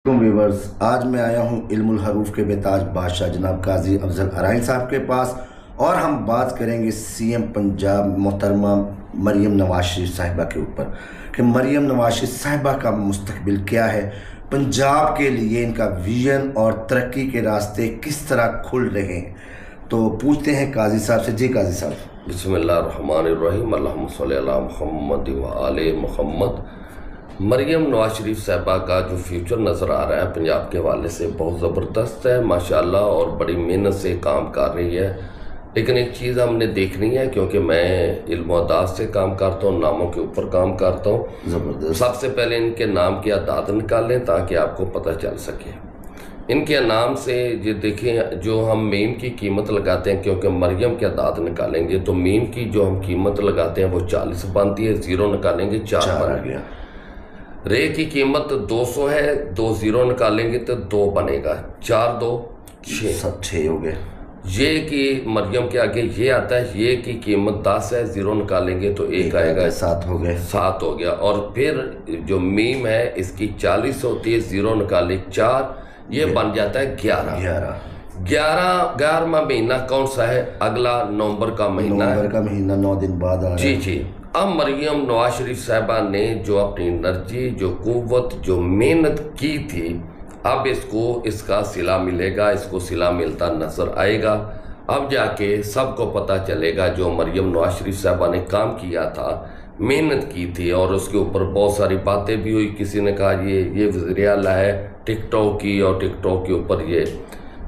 Viewers, आज मैं आया हूँ इल्मुल हरूफ के बेताज बादशाह जनाब काजी अफजल अराइन साहब के पास और हम बात करेंगे सीएम पंजाब मोहतरमा मरियम नवाज शरीफ साहिबा के ऊपर कि मरियम नवाज शरीफ साहिबा का मुस्तकबिल क्या है, पंजाब के लिए इनका विजन और तरक्की के रास्ते किस तरह खुल रहे हैं। तो पूछते हैं काजी साहब से। जी काजी साहब। बिस्मिल्लाहिर्रहमानिर्रहीम, अल्लाहुम्मा सल्ली अला मुहम्मद व आले मुहम्मद। मरियम नवाज शरीफ साहिबा का जो फ्यूचर नज़र आ रहा है पंजाब के हवाले से बहुत ज़बरदस्त है माशाल्लाह, और बड़ी मेहनत से काम कर रही है। लेकिन एक चीज़ हमने देखनी है, क्योंकि मैं इल्म अदाद से काम करता हूँ, नामों के ऊपर काम करता हूँ। ज़बरदस्त। सबसे पहले इनके नाम की अदाद निकालें ताकि आपको पता चल सके। इनके नाम से जो देखें, जो हम मीम की कीमत लगाते हैं, क्योंकि मरियम के अदाद निकालेंगे तो मीम की जो हम कीमत लगाते हैं वो 40 बनती है, ज़ीरो निकालेंगे 4 बन गया। रे की कीमत 200 है, 2 ज़ीरो निकालेंगे तो 2 बनेगा, 4 2 6 हो गए। ये की मरियम के आगे ये आता है, ये की कीमत 10 है, ज़ीरो निकालेंगे तो 1 आएगा, 7 हो गए, 7 हो गया। और फिर जो मीम है इसकी 40 होती है, ज़ीरो निकाले 4, ये बन जाता है 11वां महीना कौन सा है? अगला नवंबर का महीना है। 9 दिन बाद आ जी जी। अब मरियम नवाज शरीफ साहिबा ने जो अपनी एनर्जी, जो कुव्वत, जो मेहनत की थी, अब इसको इसका सिला मिलेगा, इसको सिला मिलता नजर आएगा। अब जाके सबको पता चलेगा जो मरियम नवाज शरीफ साहिबा ने काम किया था, मेहनत की थी, और उसके ऊपर बहुत सारी बातें भी हुई। किसी ने कहा ये वज़ीर आला है टिकटॉक की, और टिकटॉक के ऊपर ये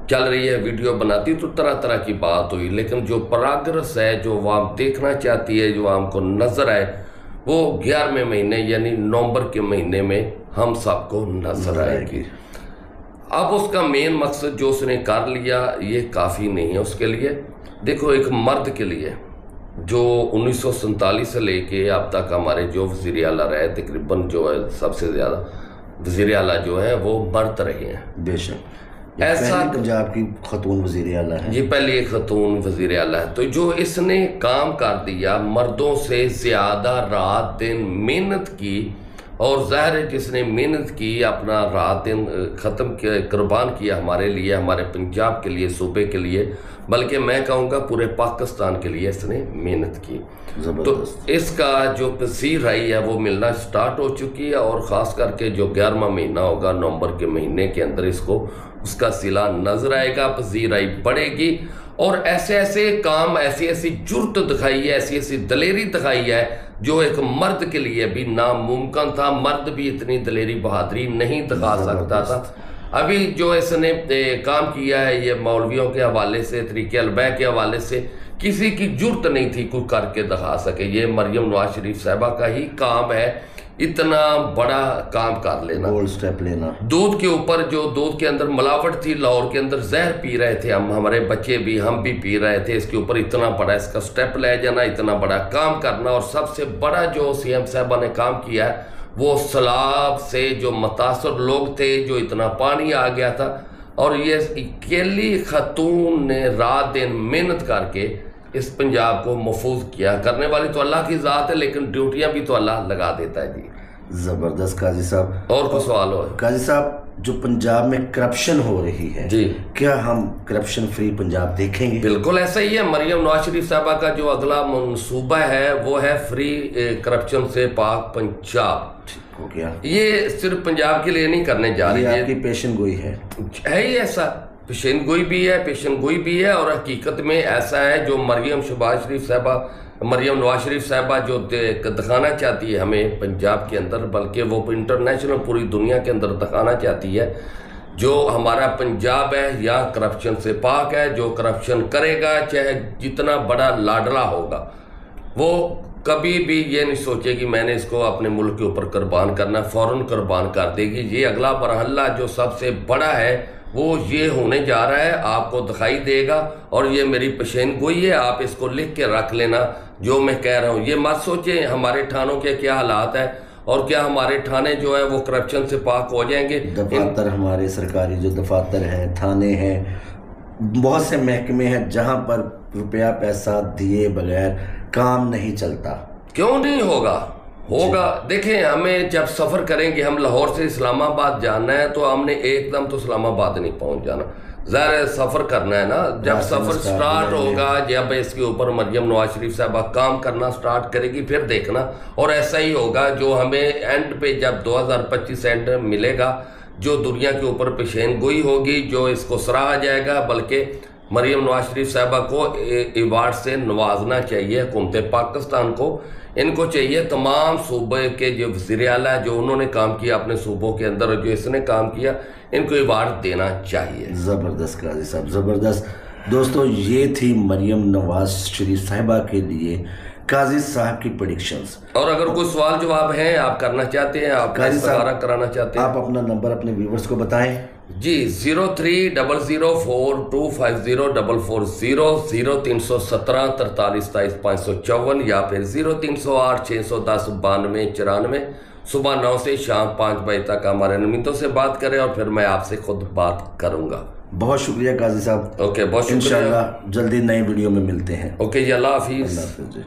चल रही है, वीडियो बनाती, तो तरह तरह की बात हुई। लेकिन जो प्रोग्रेस है, जो आम देखना चाहती है, जो आम को नजर आए, वो 11वें महीने यानी नवंबर के महीने में हम सबको नजर आएगी। अब उसका मेन मकसद जो उसने कर लिया ये काफ़ी नहीं है उसके लिए। देखो, एक मर्द के लिए जो 1947 से लेके अब तक हमारे जो वज़ीर आला रहे, तकरीबन जो है सबसे ज़्यादा वज़ीर आला जो है वो मर्द रहे हैं। बेशक ऐसा पंजाब की खतून वज़ीर आला है, ये पहली एक खतून वज़ीर आला है। तो जो इसने काम कर दिया, मर्दों से ज़्यादा रात दिन मेहनत की, और ज़ाहिर है जिसने मेहनत की, अपना रात दिन ख़त्म किया, कुर्बान किया हमारे लिए, हमारे पंजाब के लिए, सूबे के लिए, बल्कि मैं कहूँगा पूरे पाकिस्तान के लिए इसने मेहनत की। तो इसका जो पसीर आई है वो मिलना स्टार्ट हो चुकी है, और ख़ास करके जो 11वां महीना होगा नवंबर के महीने के अंदर इसको उसका सिला नजर आएगा, पजीराई बढ़ेगी, और ऐसे ऐसे काम, ऐसी ऐसी जुर्त दिखाई है, ऐसी ऐसी दलेरी दिखाई है जो एक मर्द के लिए भी नामुमकिन था। मर्द भी इतनी दलेरी बहादुरी नहीं दिखा सकता था। अभी जो इसने काम किया है ये मौलवियों के हवाले से, तरीके अलबै के हवाले से, किसी की जुर्त नहीं थी कोई करके दिखा सके। ये मरियम नवाज शरीफ साहिबा का ही काम है इतना बड़ा काम कर लेना, बोल्ड स्टेप लेना। दूध के ऊपर, जो दूध के अंदर मिलावट थी, लाहौर के अंदर जहर पी रहे थे हम, हमारे बच्चे भी, हम भी पी रहे थे, इसके ऊपर इतना बड़ा इसका स्टेप ले जाना, इतना बड़ा काम करना। और सबसे बड़ा जो सीएम साहबा ने काम किया है वो सैलाब से जो मुतासर लोग थे, जो इतना पानी आ गया था, और ये अकेली खतून ने रात दिन मेहनत करके इस पंजाब को महफूज किया। करने वाली तो अल्लाह की ज़ात है, लेकिन ड्यूटियां भी तो अल्लाह लगा देता है जी। ज़बरदस्त काजी साहब। और कुछ सवाल हो? काजी साहब, जो पंजाब में करप्शन हो रही है जी, क्या हम करप्शन फ्री पंजाब देखेंगे? बिल्कुल ऐसा ही है। मरियम नवाज शरीफ साहबा का जो अगला मनसूबा है वो है फ्री करप्शन से पाक पंजाब। हो गया। ये सिर्फ पंजाब के लिए नहीं करने जा रही है, आपकी पेशन गोई है ही ऐसा, पेशन गोई भी है, पेशन गोई भी है। और हकीकत में ऐसा है जो मरियम नवाज शरीफ साहबा जो दिखाना चाहती है हमें पंजाब के अंदर, बल्कि वो इंटरनेशनल पूरी दुनिया के अंदर दिखाना चाहती है, जो हमारा पंजाब है या करप्शन से पाक है। जो करप्शन करेगा, चाहे जितना बड़ा लाडला होगा, वो कभी भी ये नहीं सोचे कि मैंने इसको अपने मुल्क के ऊपर कुर्बान करना, फौरन कुर्बान कर देगी। ये अगला मरहला जो सबसे बड़ा है वो ये होने जा रहा है, आपको दिखाई देगा। और ये मेरी पेशन गोई है, आप इसको लिख के रख लेना जो मैं कह रहा हूँ। ये मत सोचे हमारे थानों के क्या हालात है, और क्या हमारे थाने जो है वो करप्शन से पाक हो जाएंगे। दफातर, हमारे सरकारी जो दफातर हैं, थाने हैं, बहुत से महकमे हैं जहाँ पर रुपया पैसा दिए बगैर काम नहीं चलता। क्यों नहीं होगा? होगा। देखें, हमें जब सफ़र करेंगे, हम लाहौर से इस्लामाबाद जाना है तो हमने एकदम तो इस्लामाबाद नहीं पहुंच जाना, ज़ाहिर सफ़र करना है ना। जब सफ़र स्टार्ट होगा, जब इसके ऊपर मरियम नवाज शरीफ साहबा काम करना स्टार्ट करेगी, फिर देखना। और ऐसा ही होगा जो हमें एंड पे जब 2025 एंड मिलेगा, जो दुनिया के ऊपर पेशेन गोई होगी, जो इसको सराहा जाएगा, बल्कि मरियम नवाज शरीफ साहबा को अवार्ड से नवाजना चाहिए। हुकूमत पाकिस्तान को इनको चाहिए, तमाम सूबे के जो वज़ीर आला जो उन्होंने काम किया अपने सूबों के अंदर, जो इसने काम किया, इनको अवार्ड देना चाहिए। ज़बरदस्त काजी साहब, ज़बरदस्त। दोस्तों, ये थी मरियम नवाज शरीफ साहिबा के लिए काजी साहब की प्रेडिक्शंस। और अगर कोई सवाल जवाब है आप करना चाहते हैं, आप कराना चाहते हैं, आप अपना नंबर अपने व्यूवर्स को बताएं। जी, 030042504440 0317 43 27 554 या फिर 0308 610 92 94। सुबह 9 से शाम 5 बजे तक हमारे नुमाइंदों से बात करें और फिर मैं आपसे खुद बात करूंगा। बहुत शुक्रिया काजी साहब। ओके, बहुत शुक्रिया। इंशाल्लाह जल्दी नए वीडियो में मिलते हैं। ओके जी, अल्लाह हाफिज़। अल्लाह हाफिज़ जी।